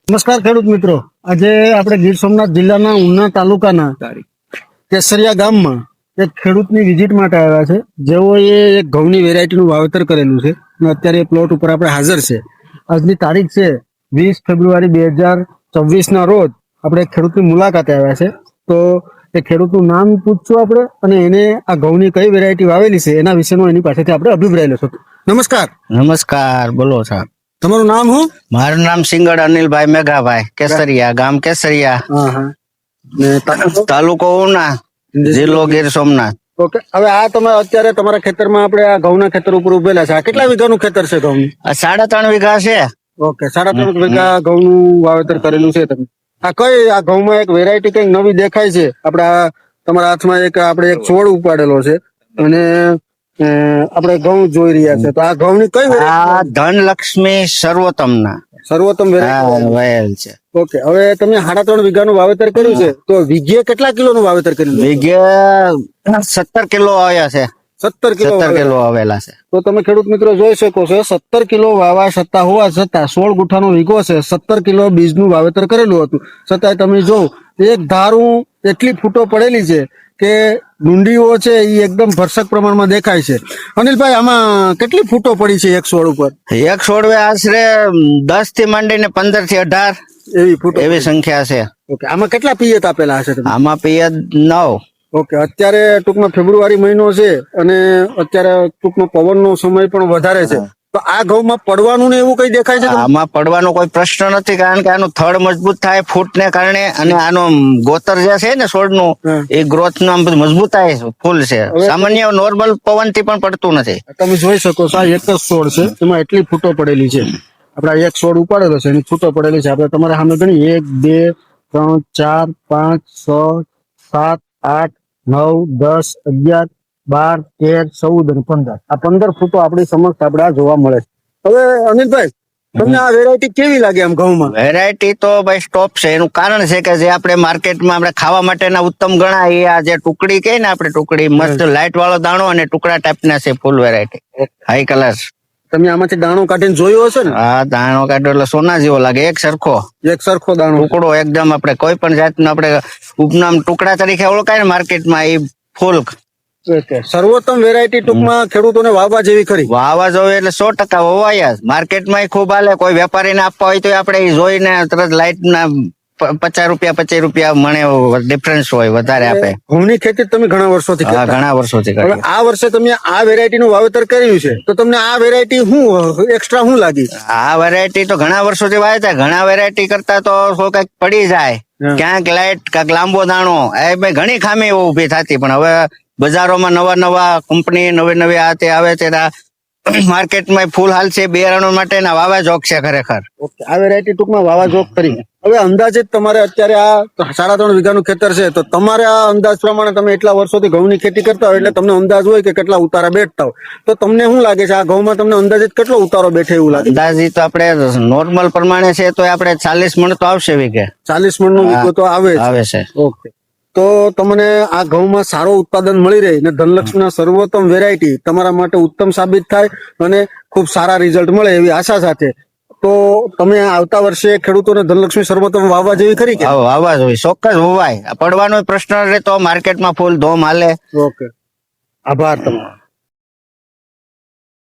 નમસ્કાર ખેડૂત મિત્રો, આજે આપણે ગીર સોમનાથ જિલ્લાના ઉના તાલુકાના કેસરિયા ગામમાં એક ખેડૂતની વિઝિટ માટે આવ્યા છે, જેઓએ એક ઘઉંની વેરાયટીનું વાવેતર કરેલું છે અને અત્યારે એ પ્લોટ ઉપર આપણે હાજર છે. આજની તારીખ છે 20 ફેબ્રુઆરી 2024ના રોજ આપણે એક ખેડૂતની મુલાકાતે આવ્યા છે. તો એ ખેડૂતનું નામ પૂછશું આપણે અને એને આ ઘઉંની કઈ વેરાયટી વાવેલી છે એના વિશેનો એની પાસેથી આપણે અભિપ્રાય લેશું. નમસ્કાર. નમસ્કાર, બોલો સાહેબ. તમારું નામ શું? મારું નામ સિંગડ અનિલભાઈ મેઘાભાઈ, કેસરિયા ગામ કેસરિયા, હા હા. ને તાલુકો ઉના, જિલ્લો ગીર સોમનાથ. ઓકે, હવે આ તમે અત્યારે તમારા ખેતરમાં આપણે આ ઘઉંના ખેતર ઉપર ઉભેલા છે. આ કેટલા વીઘાનું ખેતર છે ઘઉં? આ 3.5 વીઘા છે. ઓકે, 3.5 વીઘા ઘઉંનું વાવેતર કરેલું છે તમે. આ કઈ આ ઘઉંમાં એક વેરાયટી કઈક નવી દેખાય છે? આપડા તમારા હાથમાં આપણે એક છોડ ઉપાડેલો છે અને આપણે ઘઉં જોઈ રહ્યા છે. તો આ ઘઉંની કઈ આ ધનલક્ષ્મી સર્વોત્તમના સર્વોત્તમ વેરાયટી વયેલ છે. ઓકે, હવે તમે 3.5 વીઘાનું વાવેતર કર્યું છે, તો વીઘે કેટલા કિલોનું વાવેતર કર્યું? વીઘે 17 કિલો આવ્યા છે. 17 કિલો આવેલા છે. તો તમે ખેડૂત મિત્રો જોઈ શકો છો, 17 કિલો વાવા છતાં હોવા છતાં 16 ગુઠાનો વીઘો છે, 17 કિલો બીજનું વાવેતર કરેલું હતું. છતાંય તમે જો એક ધારું એટલી ફૂટો પડેલી છે કે ડુંડીઓ છે એ એકદમ ભરસક પ્રમાણમાં દેખાય છે. અનિલભાઈ, આમાં કેટલી ફૂટો પડી છે એક છોડ ઉપર? એક છોડવે આશરે 10 થી માંડીને 15 થી 18 એવી ફૂટો, એવી સંખ્યા છે. ઓકે, આમાં કેટલા પિયત આપેલા હશે તમે? આમાં પિયત 9. ઓકે, અત્યારે ટૂંકમાં ફેબ્રુઆરી મહિનો છે અને અત્યારે ટૂંકમાં પવનનો સમય પણ વધારે છે. તો આ ઘઉંમાં પડવાનું ને એવું કઈ દેખાય છે? આમાં પડવાનો કોઈ પ્રશ્ન નથી, કારણ કે આનું થડ મજબૂત થાય ફૂટ ને કારણે, અને આનો ગોતર જે છે ને છોડનું એ ગ્રોથ નું મજબૂતાય ફૂલ છે. સામાન્ય નોર્મલ પવન થી પણ પડતું નથી. તમે જોઈ શકો છો, આ એક જ છોડ છે, એમાં એટલી ફૂટો પડેલી છે. આપડા એક છોડ ઉપાડેલો છે, એની ફૂટો પડેલી છે. આપણે તમારા સામે ગણી 1 2 3 4 5 6 7 8 9 10 11 12 13 14 અને 15. આ 15 ફૂટો આપણી સમક્ષ આપણે જોવા મળે છે. હવે અનિલભાઈ, તમને આ વેરાયટી કેવી લાગે? આમ ઘઉંમાં વેરાયટી તો ભાઈ સ્ટોપ છે. એનું કારણ છે કે જે આપણે માર્કેટમાં આપણે ખાવા માટેના ઉત્તમ ગણા એ આ જે ટુકડી કહે ને, આપણે ટુકડી મસ્ત લાઇટ વાળો દાણો અને ટુકડા ટાઈપના છે. ફૂલ વેરાયટી, હાઈ કલર. તમે આમાંથી દાણો કાઢીને જોયો હશે ને? હા, દાણો કાઢ્યો એટલે સોના જેવો લાગે. એક સરખો દાણો, ટુકડો એકદમ. આપણે કોઈ પણ જાતનું આપણે ઉપનામ ટુકડા તરીકે ઓળખાય ને માર્કેટમાં, એ ફૂલ સર્વોત્તમ વેરાયટી ટૂંકમાં ખેડૂતોને વાવવા જેવી ખરી? વાવવા જોઈએ એટલે 100% વવાય. માર્કેટમાં ખૂબ હાલે. કોઈ વેપારીને આપવા હોય તો આપણે જોઈને તરત લાઈટ ના 50 રૂપિયા 25 રૂપિયા મણે ડિફરન્સ હોય, વધારે આપે. ઘઉંની ખેતી તમે ઘણા વર્ષોથી કરતા? ઘણા વર્ષોથી. હવે આ વર્ષે તમે આ વેરાયટી નું વાવેતર કર્યું છે, તો તમને આ વેરાયટી શું એક્સ્ટ્રા શું લાગી? આ વેરાયટી તો ઘણા વર્ષોથી વાવેતા. ઘણા વેરાયટી કરતા તો કઈક પડી જાય, ક્યાંક લાઈટ, ક્યાંક લાંબો દાણો, એ ઘણી ખામી ઉભી થતી. પણ હવે બજારોમાં નવા કંપની નવી આ તે આવે છે, માર્કેટમાં ફૂલ હાલ છે. બિયારણો માટે વાવા જોગ છે ખરેખર. આ વેરાયટી ટૂંકમાં વાવા જોગ કરી. હવે અંદાજિત તમારે અત્યારે આ 3.5 વીઘાનું ખેતર છે, તો તમારે આ અંદાજ પ્રમાણે તમે એટલા વર્ષોથી ઘઉંની ખેતી કરતા હોય એટલે તમને અંદાજ હોય કે કેટલા ઉતારા બેઠતા હોય, તો તમને શું લાગે છે આ ઘઉંમાં તમને અંદાજિત કેટલો ઉતારો બેઠે એવું લાગે? અંદાજિત આપણે નોર્મલ પ્રમાણે છે તો આપણે 40 મણ તો આવશે વીઘે. 40 મણનો વીઘો તો આવે છે. ઓકે, તો તમને આ ઘઉંમાં સારો ઉત્પાદન મળી રહે ને ધનલક્ષ્મીના સર્વોત્તમ વેરાયટી તમારા માટે ઉત્તમ સાબિત થાય અને ખૂબ સારા રિઝલ્ટ મળે એવી આશા સાથે, તો તમે આવતા વર્ષે ખેડૂતોને ધનલક્ષ્મી સર્વોત્તમ વાવવા જેવી ખરી? કે વાવવા જોઈએ, ચોક્કસ વવાય. પડવાનો પ્રશ્ન રહે તો માર્કેટમાં ફૂલ ધોમ હાલે. ઓકે, આભાર તમારો.